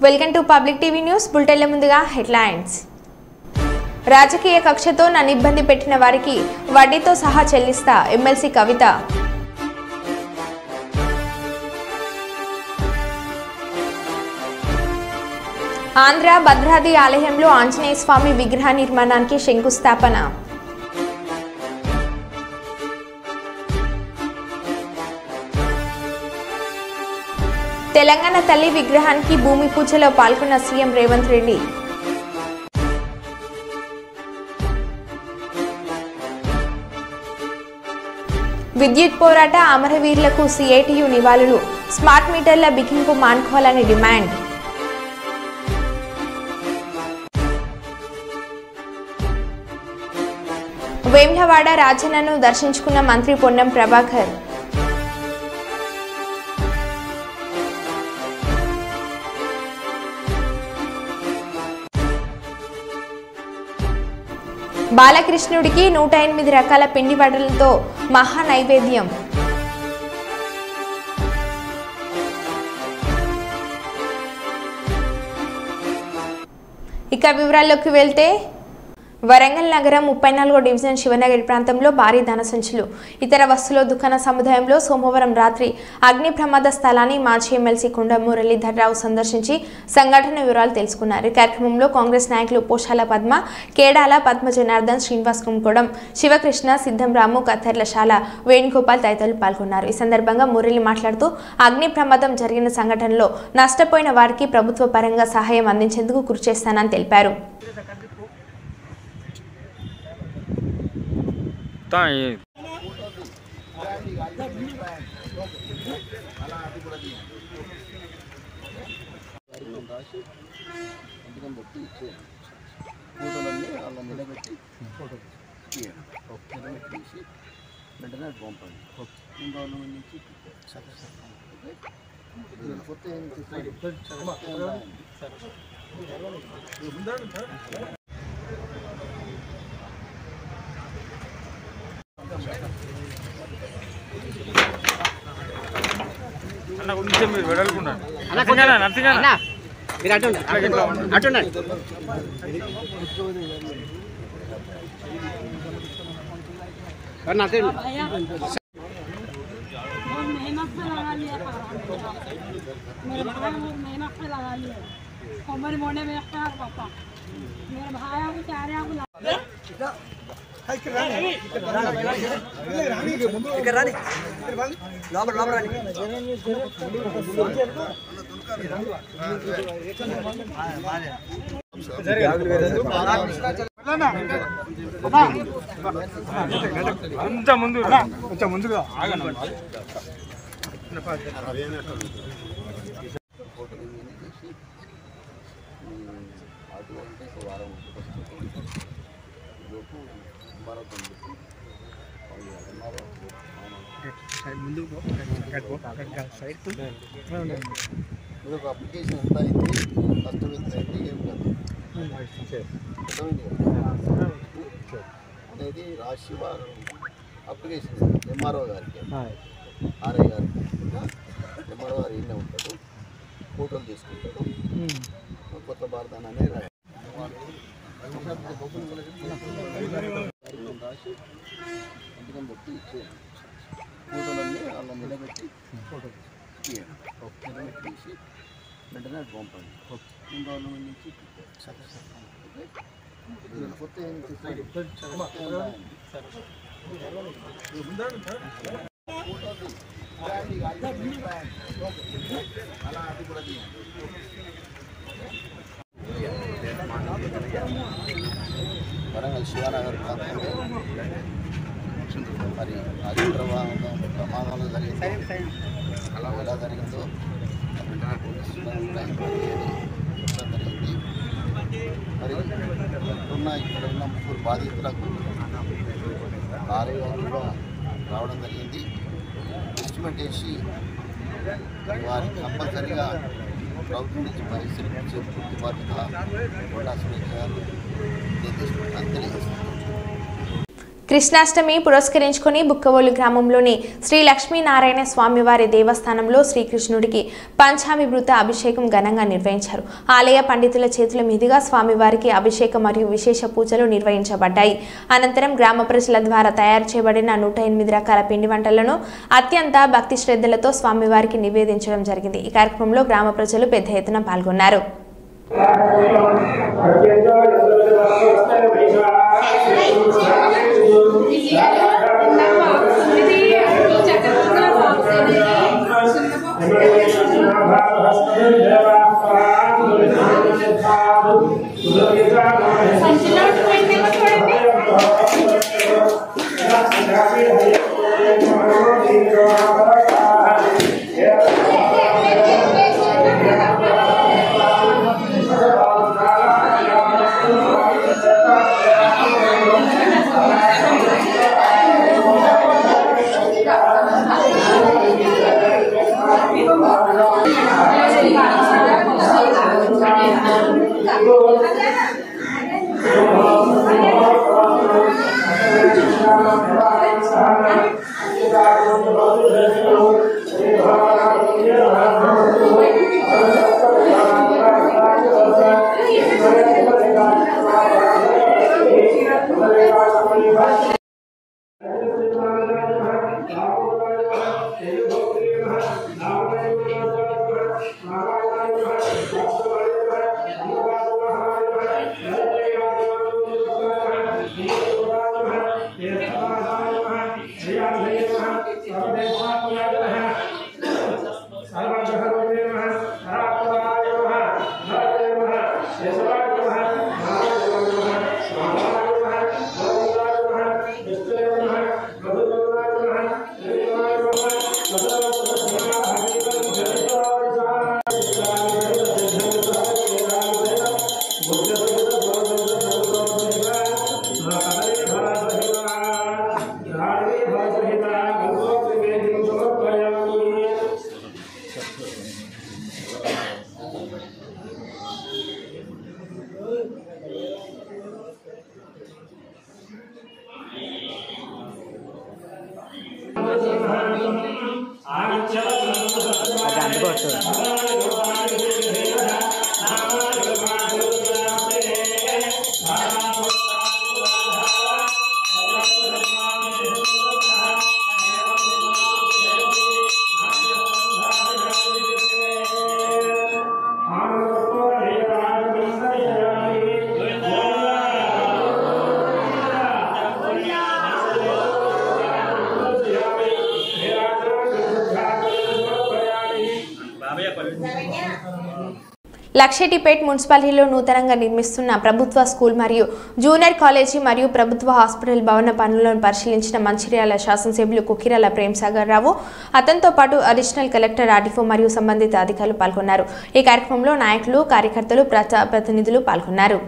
Welcome to public TV news బులెటిన్ల ముందుగా headlines. రాజకీయ కక్షతో నన్ను ఇబ్బంది పెట్టిన వారికి వడ్డీతో సహా చెల్లిస్తా ఎమ్మెల్సీ కవిత. ఆంధ్ర భద్రాద్రి ఆలయంలో ఆంజనేయ స్వామి విగ్రహ నిర్మాణానికి శంకుస్థాపన. తెలంగాణ తల్లి విగ్రహానికి భూమి పూజలో పాల్గొన్న సీఎం రేవంత్ రెడ్డి. విద్యుత్ పోరాట అమరవీరులకు సిఐటియు నివాళులు. స్మార్ట్ మీటర్ల బిగింపు మానుకోవాలని డిమాండ్. వేములవాడ రాజన్నను దర్శించుకున్న మంత్రి పొన్నం ప్రభాకర్. బాలకృష్ణుడికి 108 రకాల పిండి వంటలతో మహా నైవేద్యం. ఇక వివరాల్లోకి వెళ్తే వరంగల్ నగరం 34వ డివిజన్ శివనగర్ ప్రాంతంలో భారీ ధనసంచులు ఇతర వస్తువుల దుకాణ సముదాయంలో సోమవారం రాత్రి అగ్ని ప్రమాద స్థలాన్ని మాజీ ఎమ్మెల్సీ కొండ మురళీధర్రావు సందర్శించి సంఘటన వివరాలు తెలుసుకున్నారు. ఈ కార్యక్రమంలో కాంగ్రెస్ నాయకులు పోషాల పద్మ, కేడాల పద్మ జనార్దన్, శ్రీనివాస్ కుంకోడం, శివకృష్ణ, సిద్ధంరాము, కత్తెర్లశాల వేణుగోపాల్ తదితరులు పాల్గొన్నారు. ఈ సందర్భంగా మురళి మాట్లాడుతూ అగ్ని ప్రమాదం జరిగిన సంఘటనలో నష్టపోయిన వారికి ప్రభుత్వ పరంగా సహాయం అందించేందుకు కృషి చేస్తానని తెలిపారు. కొంచెం మీరు వెడల్పున్నారు हमारे मोने में पापा मेरे भाई को चारे को కొంచెం ముందుగా అప్లికేషన్ ఎంత అయింది, నష్టం ఎంత అయింది, ఏం కాదు అనేది రాసి అప్లికేషన్ ఎంఆర్ఓ గారికి, ఆర్ఐ గారికి, ఎంఆర్ఓ గారు ఇన్నే ఉంటాడు, ఫోటోలు తీసుకుంటాడు, కొత్త భారతాన్ని అనేది రాసి ఎందుకని పెట్టి ఇచ్చే ఫోటోలన్నీ వాళ్ళ నిలబెట్టి తీసి వెంటనే పంపండి. 2 రోజుల నుంచి కొత్త వరంగల్ శివనగర్ ప్రాంతంలో మరి అగ్ని ప్రమాదాలు జరిగింది. ఎలా జరిగిందో జరిగింది. మరి ఇక్కడున్న 3 బాధితులకు ఆరోగ్యం కూడా రావడం జరిగింది. ఎస్టిమేట్ చేసి వారికి కంపల్సరీగా ప్రభుత్వం నుంచి పైసలు పూర్తి బాధ్యత ఉండాల్సిన విషయాలు తెలియజేస్తున్నారు. కృష్ణాష్టమి పురస్కరించుకొని బుక్కవోలు గ్రామంలోని శ్రీ లక్ష్మీనారాయణ స్వామివారి దేవస్థానంలో శ్రీకృష్ణుడికి పంచామృత అభిషేకం ఘనంగా నిర్వహించారు. ఆలయ పండితుల చేతుల మీదుగా స్వామివారికి అభిషేకం మరియు విశేష పూజలు నిర్వహించబడ్డాయి. అనంతరం గ్రామ ప్రజల ద్వారా తయారు చేయబడిన 108 రకాల పిండి వంటలను అత్యంత భక్తి శ్రద్ధలతో స్వామివారికి నివేదించడం జరిగింది. ఈ కార్యక్రమంలో గ్రామ ప్రజలు పెద్ద ఎత్తున పాల్గొన్నారు. లక్షటిపేట్ మున్సిపాలిటీలో నూతనంగా నిర్మిస్తున్న ప్రభుత్వ స్కూల్ మరియు జూనియర్ కాలేజీ మరియు ప్రభుత్వ హాస్పిటల్ భవన పనులను పరిశీలించిన మంచిర్యాల శాసనసభ్యులు కుకిరాల ప్రేమ్సాగర్ రావు, అతనితో పాటు అడిషనల్ కలెక్టర్ ఆర్డీఓ మరియు సంబంధిత అధికారులు పాల్గొన్నారు. ఈ కార్యక్రమంలో నాయకులు, కార్యకర్తలు, ప్రతినిధులు పాల్గొన్నారు.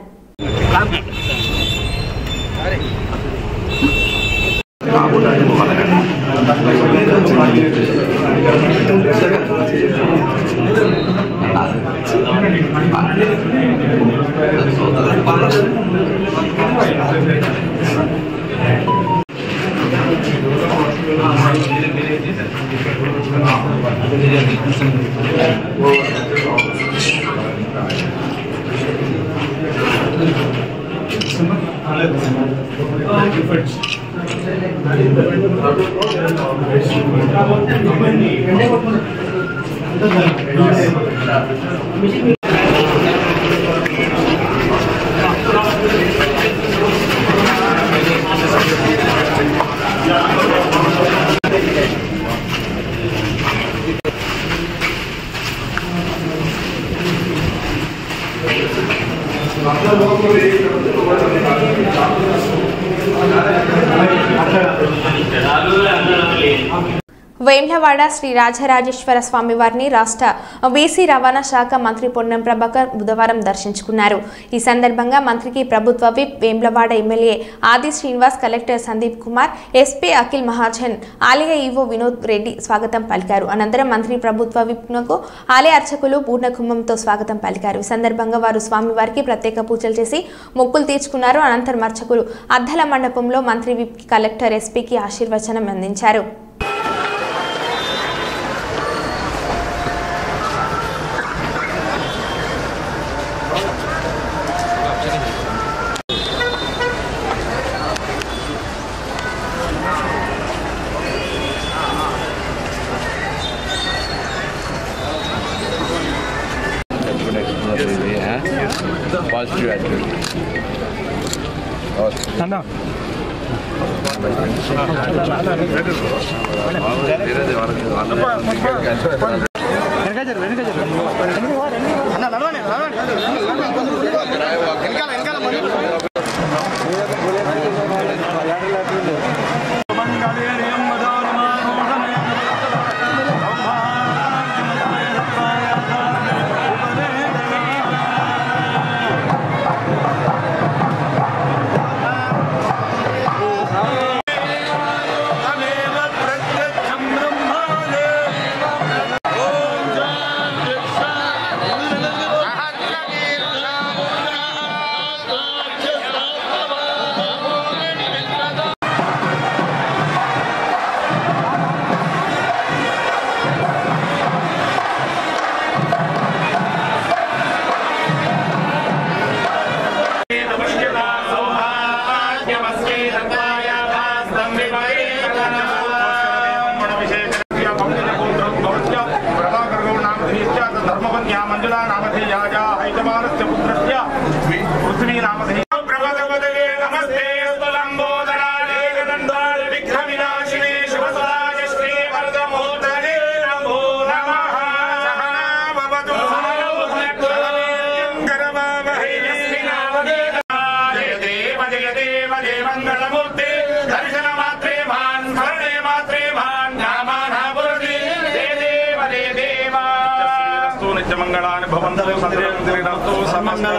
వేమ్లవాడ శ్రీ రాజరాజేశ్వర స్వామి వారిని రాష్ట్ర బీసీ రవాణా శాఖ మంత్రి పొన్నం ప్రభాకర్ బుధవారం దర్శించుకున్నారు. ఈ సందర్భంగా మంత్రికి ప్రభుత్వ విప్ వేమ్లవాడ ఎమ్మెల్యే ఆది శ్రీనివాస్, కలెక్టర్ సందీప్ కుమార్, ఎస్పీ అఖిల్ మహాజన్, ఆలయ ఈవో వినోద్ రెడ్డి స్వాగతం పలికారు. అనంతరం మంత్రి ప్రభుత్వ విప్నకు ఆలయ అర్చకులు పూర్ణ కుంభంతో స్వాగతం పలికారు. ఈ సందర్భంగా వారు స్వామివారికి ప్రత్యేక పూజలు చేసి మొక్కులు తీర్చుకున్నారు. అనంతరం అర్చకులు అద్దల మండపంలో మంత్రి విప్, కలెక్టర్, ఎస్పీకి ఆశీర్వచనం అందించారు. Positive attitude.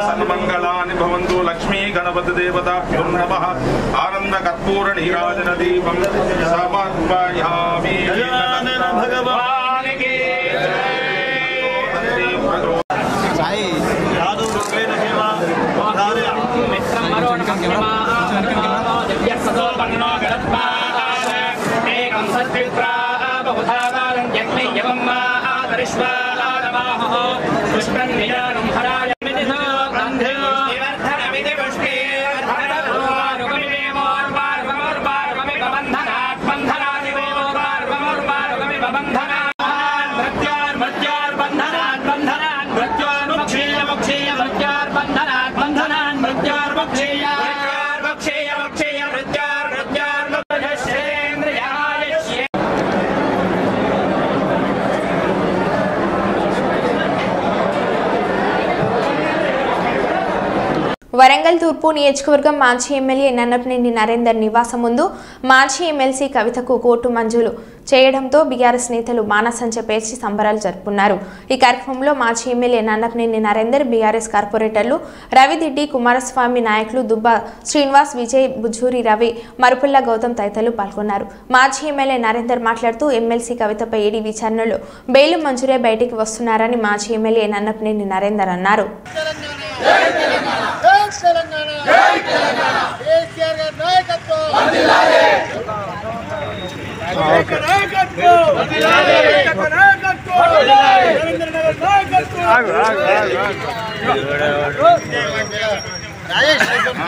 सर्वमंगलानि भवन्तु लक्ष्मी गणपति देवताभ्यो नमः आनंद कर्पूर नीराजन दीपं समर्पयामि भगवान की साई यादव रुक्लेन सेवा धारे मित्रं मरोणकं दिव्यसतो वन्नो गणत्पाद एकं सत्विप्रा बहुधा कालं यज्ञयं मा आदरिष्वा आदमाहो पुष्पं निजानं हराय मिदितो गन्धे विवर्धनमिति पुष्पे वर्धनरुगमिवेमोर्वार्वमोर्वार्वमिव बन्धनात् बन्धनादिवेमो वार्वमोर्वार्वमिव बन्धनात् मृत्योर्मृत्योर्बन्धनात् बन्धनात् मृत्योर्मुक्षीय मुक्षीय मृत्योर्बन्धनात् बन्धनात् मृत्योर्मुक्षीय मृत्योर्मुक्षीय मुक्षीय मृत्योर्मृत्योर्मुक्षीयेन्द्रियाय వరంగల్ తూర్పు నియోజకవర్గం మాజీ ఎమ్మెల్యే నన్నపనేని నరేందర్ నివాసం ముందు మాజీ ఎమ్మెల్సీ కవితకు కోర్టు మంజూరు చేయడంతో బీఆర్ఎస్ నేతలు మానసంచ పేర్చి సంబరాలు జరుపుకున్నారు. ఈ కార్యక్రమంలో మాజీ ఎమ్మెల్యే నన్నపనేని నరేందర్, బీఆర్ఎస్ కార్పొరేటర్లు రవిదిడ్డి, కుమారస్వామి నాయకులు దుబ్బా శ్రీనివాస్, విజయ్, బుజ్జూరి రవి, మరుపుల్ల గౌతమ్ తదితరులు పాల్గొన్నారు. మాజీ ఎమ్మెల్యే నరేందర్ మాట్లాడుతూ ఎమ్మెల్సీ కవితపై ఈడీ విచారణలో బెయిల్ మంజూరే బయటికి వస్తున్నారని మాజీ ఎమ్మెల్యే నన్నపనేని నరేందర్ అన్నారు.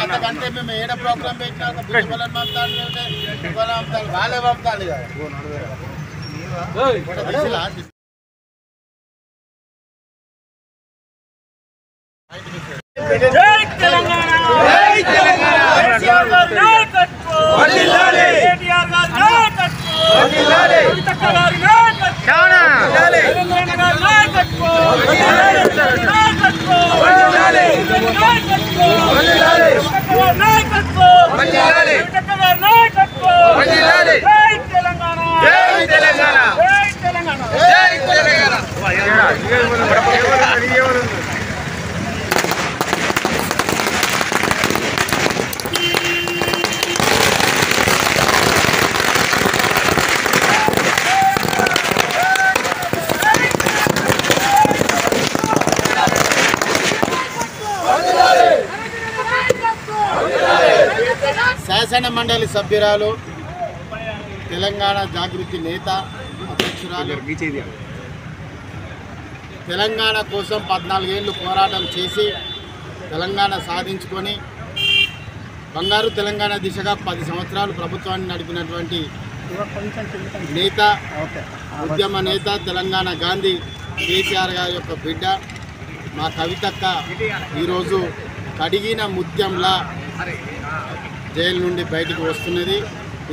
అంతకంటే మేము ఏడ ప్రోగ్రామ్ పెట్టినా మాట్లాడుతుంటే వాళ్ళే పంపుతాను కదా. జై తెలంగాణ జై తెలంగాణ కేసీఆర్ గారి నాయకత్వం వర్ధిల్లాలి కేటీఆర్ గారి నాయకత్వం వర్ధిల్లాలి కవితక్క గారి నాయకత్వం వర్ధిల్లాలి తెలంగాణ గారి నాయకత్వం వర్ధిల్లాలి నాయకత్వం వర్ధిల్లాలి నాయకత్వం వర్ధిల్లాలి కవితక్క గారి నాయకత్వం వర్ధిల్లాలి కవితక్క గారి నాయకత్వం వర్ధిల్లాలి జై తెలంగాణ జై తెలంగాణ శాసన మండలి సభ్యురాలు, తెలంగాణ జాగృతి నేత, అధ్యక్షురాలు, తెలంగాణ కోసం 14 ఏళ్ళు పోరాటం చేసి తెలంగాణ సాధించుకొని బంగారు తెలంగాణ దిశగా 10 సంవత్సరాలు ప్రభుత్వాన్ని నడిపినటువంటి నేత, ఉద్యమ నేత, తెలంగాణ గాంధీ కేసీఆర్ గారి యొక్క బిడ్డ మా కవితక్క ఈరోజు కడిగిన ముత్యంలా జైలు నుండి బయటకు వస్తున్నది.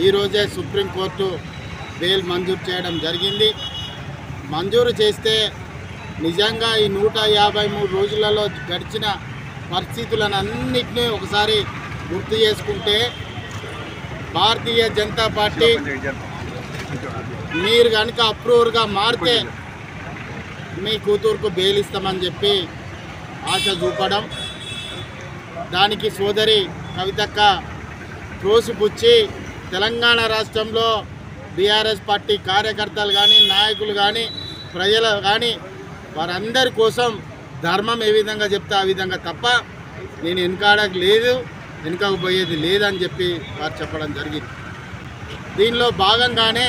ఈరోజే సుప్రీంకోర్టు బెయిల్ మంజూరు చేయడం జరిగింది. మంజూరు చేస్తే నిజంగా ఈ 153 రోజులలో గడిచిన పరిస్థితులను అన్నింటినీ ఒకసారి గుర్తు చేసుకుంటే భారతీయ జనతా పార్టీ మీరు కనుక అప్రూవర్గా మారితే మీ కూతురుకు బెయిల్ ఇస్తామని చెప్పి ఆశ చూపడం, దానికి సోదరి కవితక్క త్రోసిపుచ్చి తెలంగాణ రాష్ట్రంలో బీఆర్ఎస్ పార్టీ కార్యకర్తలు కానీ, నాయకులు కానీ, ప్రజలు కానీ వారందరి కోసం ధర్మం ఏ విధంగా చెప్తే ఆ విధంగా తప్ప నేను వెనుకకు పోయేది లేదని చెప్పి వారు చెప్పడం జరిగింది. దీనిలో భాగంగానే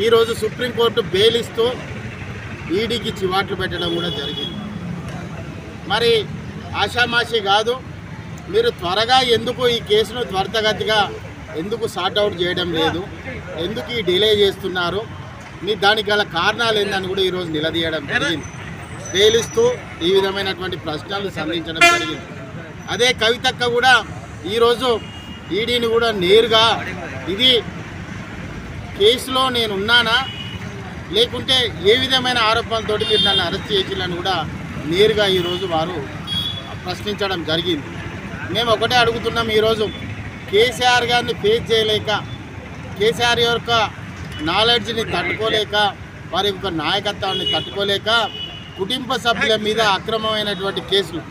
ఈరోజు సుప్రీంకోర్టు బెయిల్ ఇస్తూ ఈడీకి చివాట్లు పెట్టడం కూడా జరిగింది. మరి ఆషామాషి కాదు, మీరు త్వరగా ఎందుకు ఈ కేసును త్వరితగతిగా ఎందుకు సార్ట్అవుట్ చేయడం లేదు, ఎందుకు ఈ డిలే చేస్తున్నారు, మీ దానికి గల కారణాలు ఏందని కూడా ఈరోజు నిలదీయడం జరిగింది. బెయిల్ ఇస్తూ ఈ విధమైనటువంటి ప్రశ్నలు సంధించడం జరిగింది. అదే కవితక్క కూడా ఈరోజు ఈడీని కూడా నేరుగా ఇది కేసులో నేను ఉన్నానా లేకుంటే ఏ విధమైన ఆరోపణలతో మీరు నన్ను అరెస్ట్ చేయాలని కూడా నేరుగా ఈరోజు వారు ప్రశ్నించడం జరిగింది. మేము ఒకటే అడుగుతున్నాం, ఈరోజు కేసీఆర్ గారిని ఫేస్ చేయలేక, కేసీఆర్ యొక్క నాలెడ్జ్ని తట్టుకోలేక, వారి యొక్క నాయకత్వాన్ని తట్టుకోలేక కుటుంబ సభ్యుల మీద అక్రమమైనటువంటి కేసులు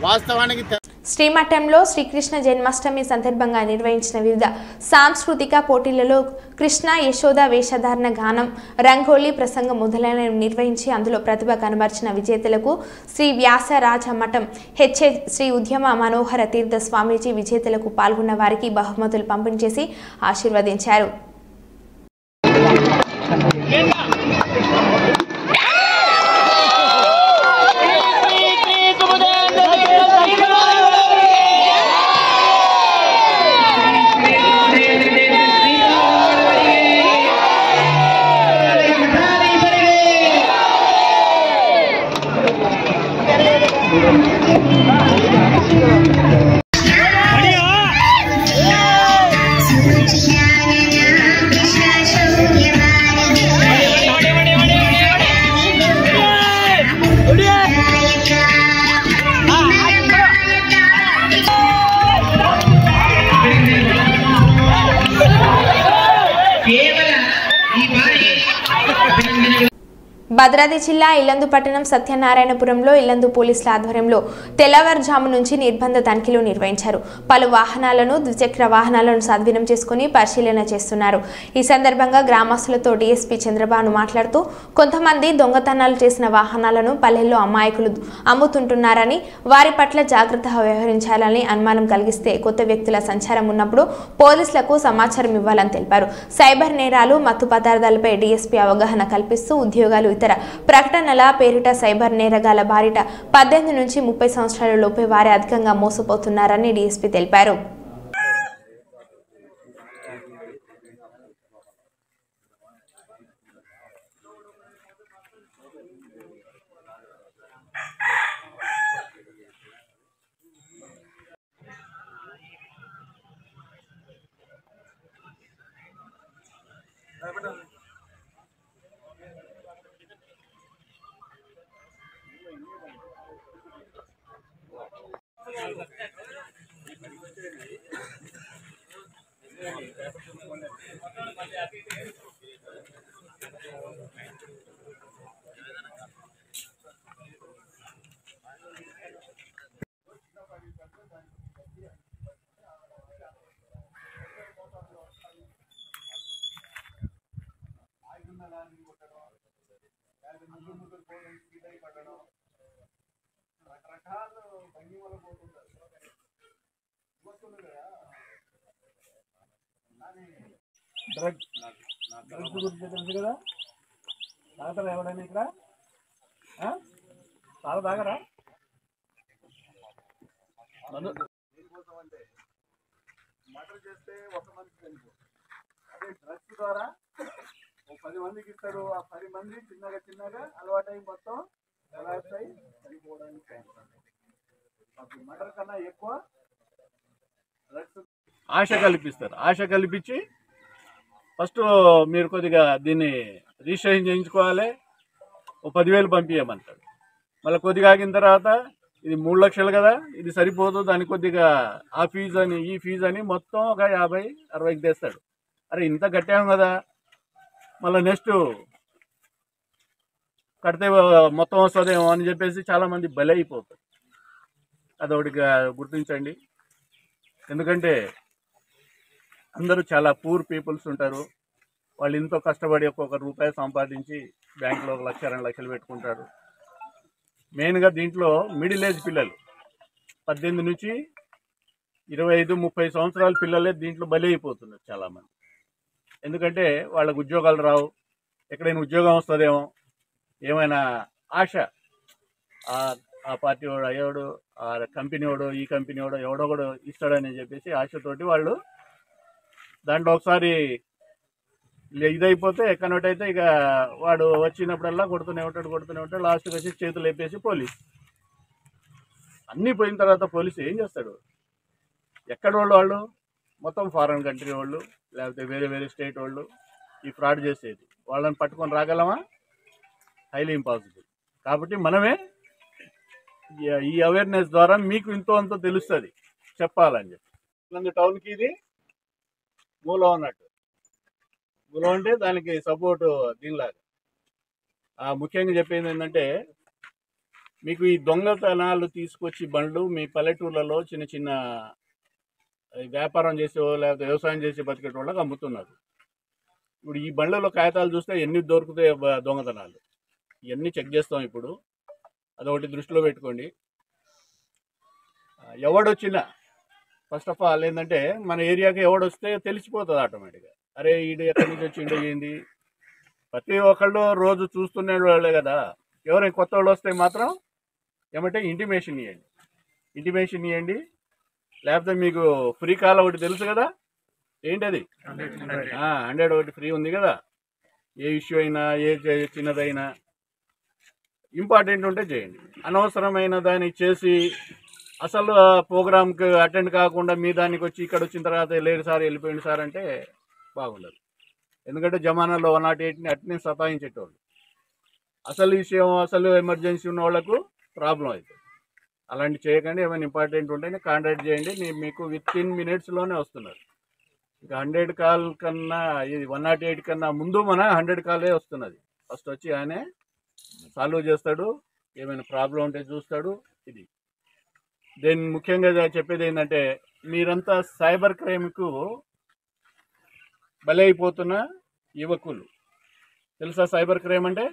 వాస్తవానికి శ్రీమఠంలో శ్రీకృష్ణ జన్మాష్టమి సందర్భంగా నిర్వహించిన వివిధ సాంస్కృతిక పోటీలలో కృష్ణ యశోద వేషధారణ, గానం, రంగోలీ, ప్రసంగం మొదలైనవి నిర్వహించి అందులో ప్రతిభ కనబర్చిన విజేతలకు శ్రీ వ్యాసరాజ మఠం హెచ్ఏ శ్రీ ఉద్యమ మనోహర తీర్థ స్వామీజీ విజేతలకు పాల్గొన్న వారికి బహుమతులు పంపిణీ చేసి ఆశీర్వదించారు. భద్రాద్రి జిల్లా ఇల్లందు పట్టణం సత్యనారాయణపురంలో ఇల్లందు పోలీసుల ఆధ్వర్యంలో తెల్లవారుజాము నుంచి నిర్బంధ తనిఖీలు నిర్వహించారు. పలు వాహనాలను, ద్విచక్ర వాహనాలను స్వాధీనం చేసుకుని పరిశీలన చేస్తున్నారు. ఈ సందర్భంగా గ్రామస్తులతో డీఎస్పీ చంద్రబాబు మాట్లాడుతూ కొంతమంది దొంగతనాలు చేసిన వాహనాలను పల్లెల్లో అమాయకులు అమ్ముతుంటున్నారని, వారి పట్ల జాగ్రత్తగా వ్యవహరించాలని, అనుమానం కలిగిస్తే కొత్త వ్యక్తుల సంచారం ఉన్నప్పుడు పోలీసులకు సమాచారం ఇవ్వాలని తెలిపారు. సైబర్ నేరాలు, మత్తు పదార్థాలపై డీఎస్పీ అవగాహన కల్పిస్తూ ఉద్యోగాలు, ఇతర ప్రకటనల పేరిట సైబర్ నేరగాల బారిట 18 నుంచి 30 సంవత్సరాల లోపే వారే అధికంగా మోసపోతున్నారని డీఎస్పీ తెలిపారు. రకరకాల భంగిమలు పోతుంటారు. డ్రగ్స్ గురించి తెలుసు కదా. తాగుతారా ఎవరైనా ఇక్కడ? చాలా తాగరా? మర్డర్ చేస్తే ఒక మనిషి చనిపోతుంది. అదే డ్రగ్స్ ద్వారా 10 మందికి ఇస్తాడు. ఆ 10 మంది చిన్నగా చిన్నగా అలవాటై మొత్తం కొలాప్స్ అయి చనిపోవడానికి మర్డర్ కన్నా ఎక్కువ డ్రగ్స్ ఆశ కల్పిస్తారు. ఆశ కల్పించి ఫస్ట్ మీరు కొద్దిగా దీన్ని రిజిస్ట్రేషన్ చేయించుకోవాలి, 10,000 పంపించమంటాడు. మళ్ళీ కొద్దిగా ఆగిన తర్వాత ఇది 3 లక్షలు కదా, ఇది సరిపోదు, దానికి కొద్దిగా ఆ ఫీజు అని ఈ ఫీజు అని మొత్తం ఒక 50-60కి తెస్తాడు. అరే ఇంత కట్టాము కదా, మళ్ళీ నెక్స్ట్ కడితే మొత్తం వస్తుందేమో అని చెప్పేసి చాలామంది బలి అయిపోతారు. అదొకటిగా గుర్తించండి. ఎందుకంటే అందరూ చాలా పూర్ పీపుల్స్ ఉంటారు. వాళ్ళు ఎంతో కష్టపడి ఒక్కొక్క రూపాయి సంపాదించి బ్యాంకులో 1 లక్ష 2 లక్షలు పెట్టుకుంటారు. మెయిన్గా దీంట్లో మిడిల్ ఏజ్ పిల్లలు 18 నుంచి 25-30 సంవత్సరాల పిల్లలే దీంట్లో బలి అయిపోతున్నారు చాలామంది. ఎందుకంటే వాళ్ళకు ఉద్యోగాలు రావు, ఎక్కడైనా ఉద్యోగం వస్తుందేమో, ఏమైనా ఆశ, ఆ పార్టీ వాడు అయ్యాడు, ఆ కంపెనీ వాడు ఈ కంపెనీ వాడు ఎవడో కూడా ఇస్తాడని చెప్పేసి ఆశతోటి వాళ్ళు దాంట్లో ఒకసారి ఇదైపోతే కన్వర్ట్ అయితే ఇక వాడు వచ్చినప్పుడల్లా కొడుతూనే ఉంటాడు. లాస్ట్కి వచ్చి చేతులు వేపేసి పోలీస్ అన్నీ పోయిన తర్వాత పోలీసు ఏం చేస్తాడు? ఎక్కడ వాళ్ళు మొత్తం ఫారెన్ కంట్రీ వాళ్ళు, లేకపోతే వేరే వేరే స్టేట్ వాళ్ళు ఈ ఫ్రాడ్ చేసేది. వాళ్ళని పట్టుకొని రాగలమా? Highly impossible. కాబట్టి మనమే ఈ అవేర్నెస్ ద్వారా మీకు ఇంతో అంతో తెలుస్తుంది చెప్పాలని చెప్పి. టౌన్కి ఇది మూలం అన్నట్టు. మూలం అంటే దానికి సపోర్టు దీనిలాగా. ముఖ్యంగా చెప్పేది ఏంటంటే, మీకు ఈ దొంగతనాలు తీసుకొచ్చి బండ్లు మీ పల్లెటూర్లలో చిన్న చిన్న వ్యాపారం చేసే లేకపోతే వ్యవసాయం చేసి బతికే వాళ్ళకి అమ్ముతున్నారు. ఇప్పుడు ఈ బండ్లలో కాగితాలు చూస్తే ఎన్ని దొరుకుతాయి దొంగతనాలు, ఇవన్నీ చెక్ చేస్తాం ఇప్పుడు. అదొకటి దృష్టిలో పెట్టుకోండి. ఎవడొచ్చినా ఫస్ట్ ఆఫ్ ఆల్ ఏంటంటే, మన ఏరియాకి ఎవడొస్తే తెలిసిపోతుంది ఆటోమేటిక్గా. అరే ఈడు ఎక్కడి నుంచి వచ్చిండో ఏంది, ప్రతి ఒక్కళ్ళు రోజు చూస్తున్న వాళ్ళే కదా. ఎవరైనా కొత్త వాళ్ళు వస్తే మాత్రం ఏమంటే ఇంటిమేషన్ ఇవ్వండి. లేకపోతే మీకు ఫ్రీ కాల్ ఒకటి తెలుసు కదా, ఏంటది 100 ఒకటి ఫ్రీ ఉంది కదా. ఏ ఇష్యూ అయినా ఏ చిన్నదైనా ఇంపార్టెంట్ ఉంటే చేయండి. అనవసరమైన దాన్ని చేసి అసలు ప్రోగ్రామ్కి అటెండ్ కాకుండా మీ దానికి వచ్చి ఇక్కడ వచ్చిన తర్వాత లేదు సార్ వెళ్ళిపోయింది సార్ అంటే బాగుండదు. ఎందుకంటే జమానాలో 108ని అట్నే సతాయించేటోళ్ళు. అసలు విషయం అసలు ఎమర్జెన్సీ ఉన్న వాళ్ళకు ప్రాబ్లం అవుతుంది. అలాంటి చేయకండి. ఏమైనా ఇంపార్టెంట్ ఉంటేనే కాంటాక్ట్ చేయండి. మీకు within minutesలోనే వస్తున్నారు. ఇంకా 100 కాల్ కన్నా ఇది 108 కన్నా ముందు మన 100 కాలే వస్తున్నది. ఫస్ట్ వచ్చి ఆయనే సాల్వ్ చేస్తాడు, ఏమైనా ప్రాబ్లం ఉంటే చూస్తాడు. ఇది దెన్ ముఖ్యంగా చెప్పేది ఏంటంటే, మీరంతా సైబర్ క్రైమ్కు బలి అయిపోతున్న యువకులు. తెలుసా సైబర్ క్రైమ్ అంటే?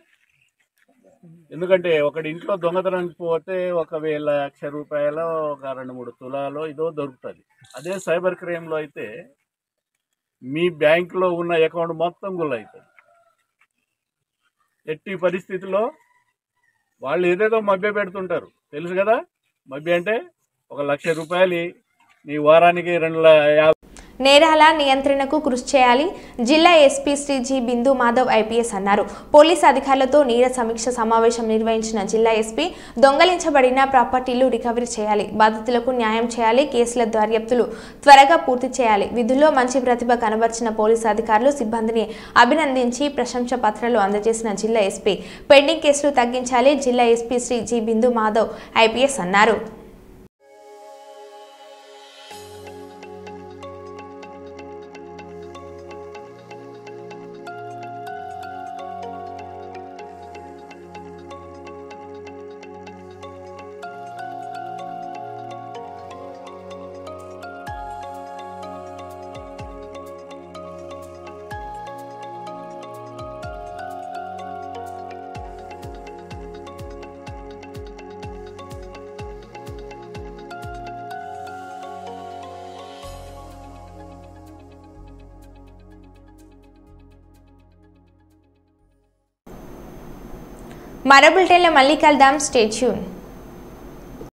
ఎందుకంటే ఒకటి ఇంట్లో దొంగతనానికి పోతే 1,00,000 రూపాయలు, ఒక 2-3 తులాలో ఇదో దొరుకుతుంది. అదే సైబర్ క్రైమ్లో అయితే మీ బ్యాంకులో ఉన్న అకౌంట్ మొత్తం గుల్ల అవుతుంది. ఎట్టి పరిస్థితుల్లో వాళ్ళు ఏదేదో మభ్య పెడుతుంటారు, తెలుసు కదా. మభ్య అంటే 1,00,000 రూపాయలు నీ వారానికి 250. నేరాల నియంత్రణకు కృషి చేయాలి జిల్లా ఎస్పీ శ్రీ జి బిందు మాధవ్ ఐపీఎస్ అన్నారు. పోలీసు అధికారులతో నేర సమీక్ష సమావేశం నిర్వహించిన జిల్లా ఎస్పీ దొంగలించబడిన ప్రాపర్టీలు రికవరీ చేయాలి, బాధితులకు న్యాయం చేయాలి, కేసుల దర్యాప్తులు త్వరగా పూర్తి చేయాలి. విధుల్లో మంచి ప్రతిభ కనబర్చిన పోలీసు అధికారులు సిబ్బందిని అభినందించి ప్రశంస పత్రాలు అందజేసిన జిల్లా ఎస్పీ పెండింగ్ కేసులు తగ్గించాలి జిల్లా ఎస్పీ శ్రీ జి బిందు మాధవ్ ఐపీఎస్ అన్నారు. మరో బులెటిన్లో మళ్ళీ కలుద్దాం. Stay tune.